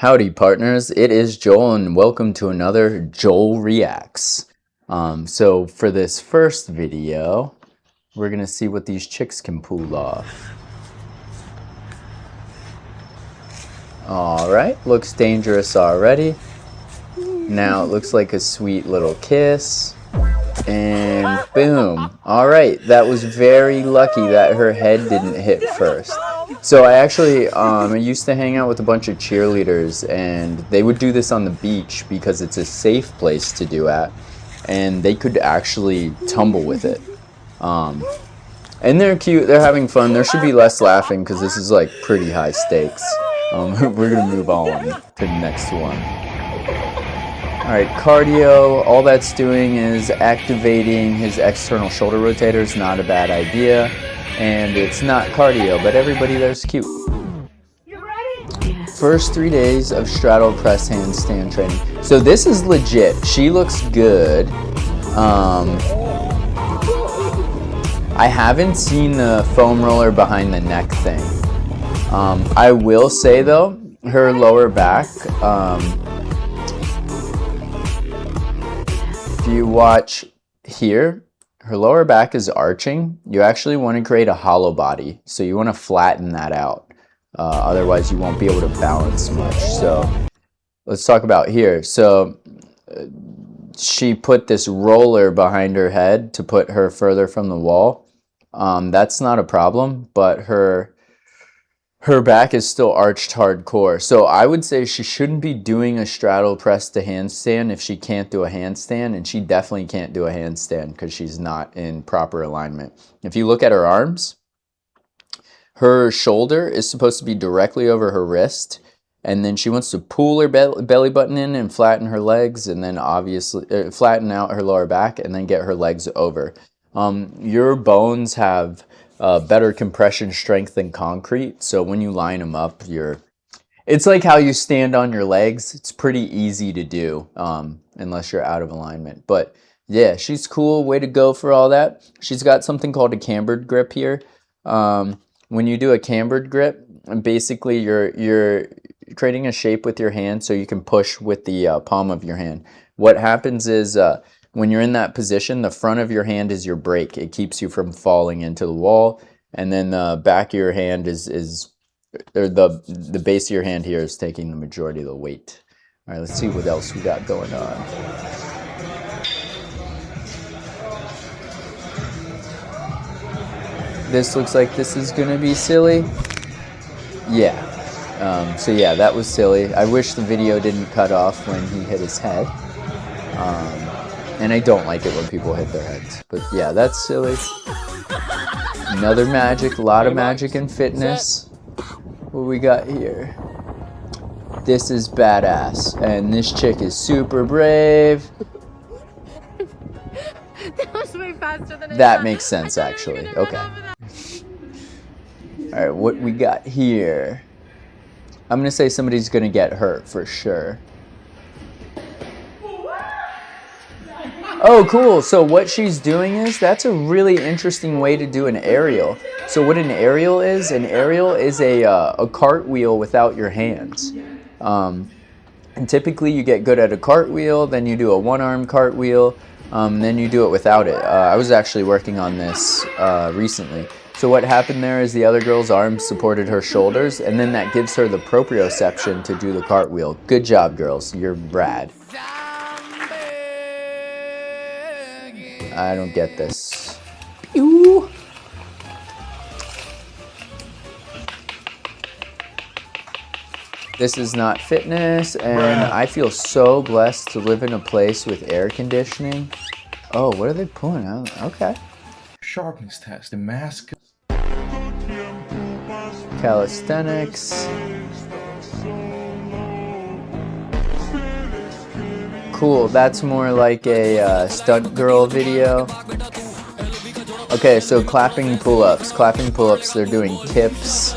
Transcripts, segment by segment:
Howdy partners, it is Joel and welcome to another Joel Reacts. So for this first video, we're gonna see what these chicks can pull off. Alright, looks dangerous already. Now it looks like a sweet little kiss. And boom. Alright, that was very lucky that her head didn't hit first. So I actually, I used to hang out with a bunch of cheerleaders, and they would do this on the beach because it's a safe place to do at, and they could actually tumble with it. And they're cute, they're having fun. There should be less laughing because this is like pretty high stakes. We're gonna move on to the next one. Alright, cardio, all that's doing is activating his external shoulder rotators, not a bad idea. And it's not cardio, but everybody there's cute. You ready? First 3 days of straddle press handstand training. So this is legit. She looks good. I haven't seen the foam roller behind the neck thing. I will say though, her lower back, if you watch here, her lower back is arching. You actually want to create a hollow body. So you want to flatten that out. Otherwise you won't be able to balance much. So let's talk about here. So she put this roller behind her head to put her further from the wall. That's not a problem, but her back is still arched hardcore. So I would say she shouldn't be doing a straddle press to handstand if she can't do a handstand, and she definitely can't do a handstand because she's not in proper alignment. If you look at her arms, her shoulder is supposed to be directly over her wrist, and then she wants to pull her belly button in and flatten her legs, and then obviously flatten out her lower back and then get her legs over. Your bones have better compression strength than concrete, so when you line them up, it's like how you stand on your legs. It's pretty easy to do unless you're out of alignment. But yeah, she's cool. Way to go for all that. She's got something called a cambered grip here. When you do a cambered grip, basically you're creating a shape with your hand so you can push with the palm of your hand. What happens is when you're in that position, the front of your hand is your brake. It keeps you from falling into the wall. And then the back of your hand or the base of your hand here is taking the majority of the weight. All right, let's see what else we got going on. This looks like this is gonna be silly. Yeah. So yeah, that was silly. I wish the video didn't cut off when he hit his head. And I don't like it when people hit their heads. But yeah, that's silly. Another magic, a lot of magic and fitness. What we got here? This is badass. And this chick is super brave. That was way faster than that makes sense, actually. Okay. Alright, what we got here? I'm gonna say somebody's gonna get hurt for sure. Oh, cool. So what she's doing is, that's a really interesting way to do an aerial. So what an aerial is a cartwheel without your hands. And typically you get good at a cartwheel, then you do a one-arm cartwheel, then you do it without it. I was actually working on this recently. So what happened there is the other girl's arms supported her shoulders, and then that gives her the proprioception to do the cartwheel. Good job, girls. You're rad. I don't get this. Pew! This is not fitness, and I feel so blessed to live in a place with air conditioning. Oh, what are they pulling out? Okay. Sharpness test, the mask. Calisthenics. Cool, that's more like a stunt girl video. Okay, so clapping pull-ups. Clapping pull-ups, they're doing kips.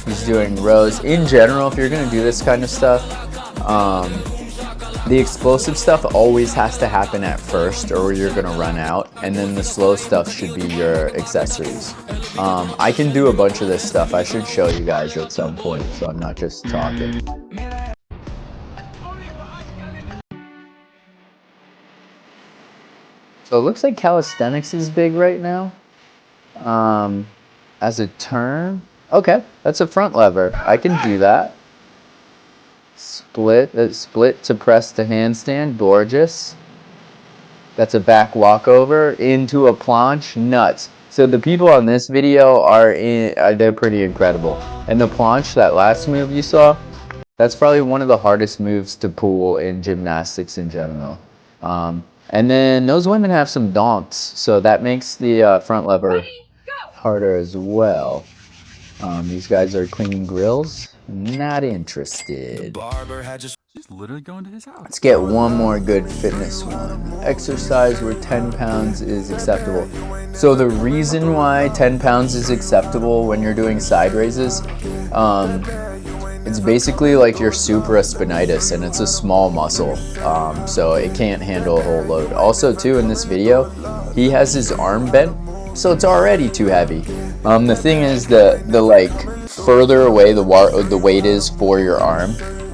He's doing rows. In general, if you're gonna do this kind of stuff, the explosive stuff always has to happen at first or you're gonna run out, and then the slow stuff should be your accessories. I can do a bunch of this stuff. I should show you guys at some point, so I'm not just talking. So it looks like calisthenics is big right now. As a term. Okay, that's a front lever. I can do that. Split to press the handstand. Gorgeous. That's a back walkover into a planche. Nuts. So the people on this video they're pretty incredible. And the planche, that last move you saw, that's probably one of the hardest moves to pull in gymnastics in general. And then those women have some don'ts, so that makes the front lever harder as well. These guys are cleaning grills. Not interested. She's literally going to his house. Let's get one more good fitness one. Exercise where 10 pounds is acceptable. So the reason why 10 pounds is acceptable when you're doing side raises, it's basically like your supraspinatus, and it's a small muscle, so it can't handle a whole load. Also too, in this video, he has his arm bent, so it's already too heavy. The thing is, the like further away the weight is for your arm,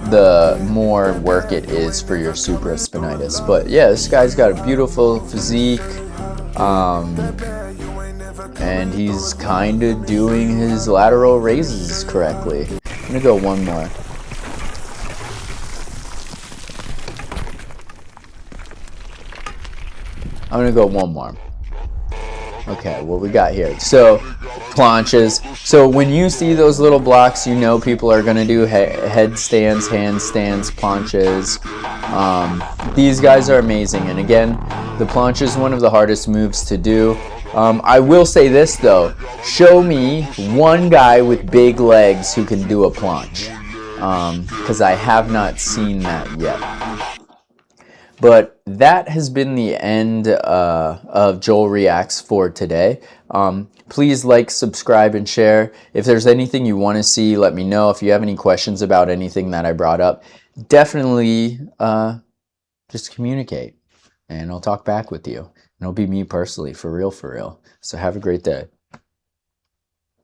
the more work it is for your supraspinatus. But yeah, this guy's got a beautiful physique, and he's kind of doing his lateral raises correctly. I'm gonna go one more. I'm gonna go one more. Okay, what we got here? So, planches. So when you see those little blocks, you know people are gonna do headstands, handstands, planches. These guys are amazing, and again, the planche is one of the hardest moves to do. I will say this though, show me one guy with big legs who can do a planche, because I have not seen that yet. But that has been the end of Joel Reacts for today. Please like, subscribe, and share. If there's anything you want to see, let me know. If you have any questions about anything that I brought up, definitely just communicate, and I'll talk back with you. And it'll be me personally, for real, for real. So have a great day.